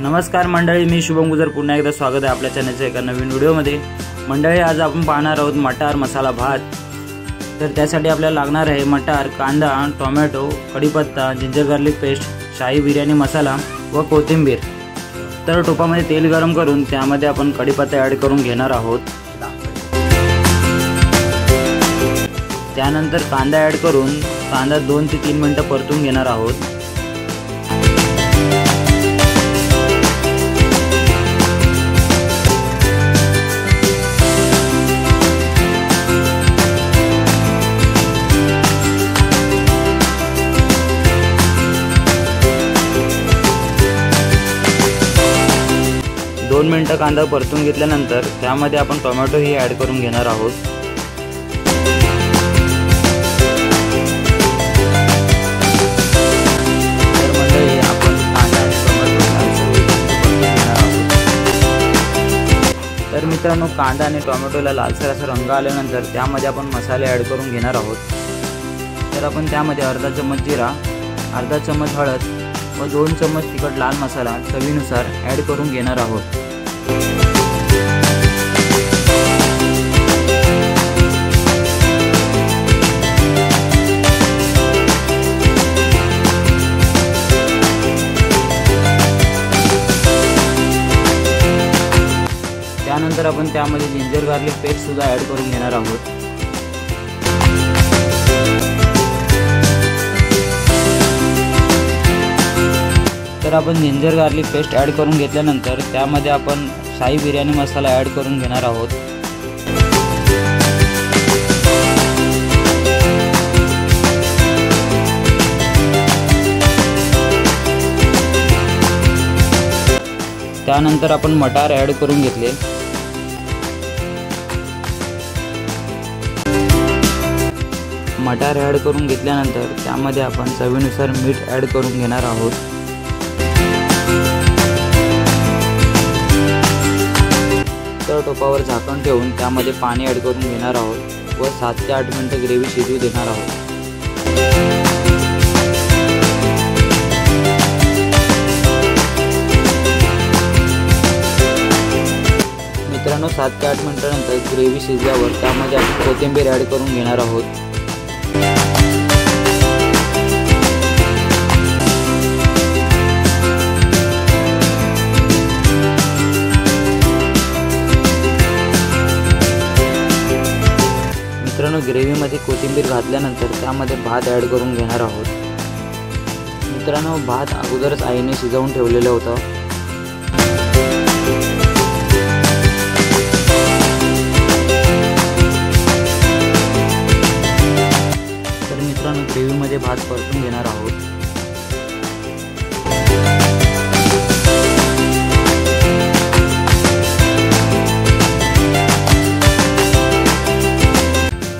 नमस्कार मंडळी, मी शुभम गुजर पुन्हा एकदा स्वागत आहे आपल्या चॅनलच्या एका नवीन व्हिडिओमध्ये। मंडळी, आज आपण पाहणार आहोत मटार मसाला भात। तर त्यासाठी आपल्याला लागणार आहे मटार, कांदा, टोमॅटो, कढीपत्ता, जिंजर गार्लिक पेस्ट, शाही बिर्याणी मसाला व कोथिंबीर। तर टोपामध्ये तेल गरम करून त्यामध्ये आपण कढीपत्ता ॲड करून घेणार आहोत। त्यानंतर कांदा ॲड करून कांदा 2 ते 3 मिनिटे परतून घेणार आहोत। दोन मिनिटं कांदा परतून घेतल्यानंतर त्यामध्ये आपण टोमॅटो ही ॲड करून घेणार आहोत। तर म्हणजे आपण कांदा आणि टोमॅटो परतून घेणार आहोत। तर मित्रांनो, कांदा आणि टोमॅटोला लालसर असा रंग आल्यानंतर त्यामध्ये आपण मसाले ॲड करून घेणार आहोत। तर आपण त्यामध्ये अर्धा चम्मच जिरा, अर्धा चम्मच हळद व 2 चम्मच तिखट लाल मसाला चवीनुसार ॲड करून घेणार आहोत। त्यानंतर आपण त्यामध्ये जिंजर गार्लिक पेस्ट सुद्धा ॲड करून घेणार आहोत। तर आपण जिंजर गार्लिक पेस्ट ॲड करून घेतल्यानंतर त्यामध्ये आपण शाही बिर्याणी मसाला ॲड करून घेणार आहोत। त्यानंतर आपण मटार ॲड करून घेतले। मटार ॲड करून घेतल्यानंतर त्यामध्ये आपण चवीनुसार मीठ ॲड करून घेणार आहोत। तर टोपावर झाकण ठेवून त्यामध्ये पाणी ॲड करून घेणार आहोत व 7 ते 8 मिनिटे ग्रेव्ही शिजवू देणार आहोत। मित्रांनो, 7 ते 8 मिनिटांनंतर ग्रेव्ही शिजल्यावर त्यामध्ये आपण कोथिंबीर ॲड करून घेणार आहोत। मित्रांनो, ग्रेव्हीमध्ये कोथिंबीर घातल्यानंतर त्यामध्ये भात ॲड करून घेणार आहोत। मित्रांनो, भात अगोदरच आईने शिजवून ठेवलेलं होतं। तर मित्रांनो, ग्रेव्हीमध्ये भात परतून घेणार आहोत।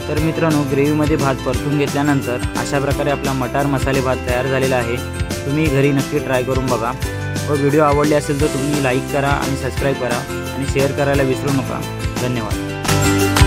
तर मित्रांनो, ग्रेव्हीमध्ये भात परतून घेतल्यानंतर अशा प्रकारे आपला मटार मसाले भात तयार झालेला आहे। तुम्ही घरी नक्की ट्राय करून बघा व व्हिडिओ आवडले असेल तर तुम्ही लाईक करा आणि सबस्क्राईब करा आणि शेअर करायला विसरू नका। धन्यवाद।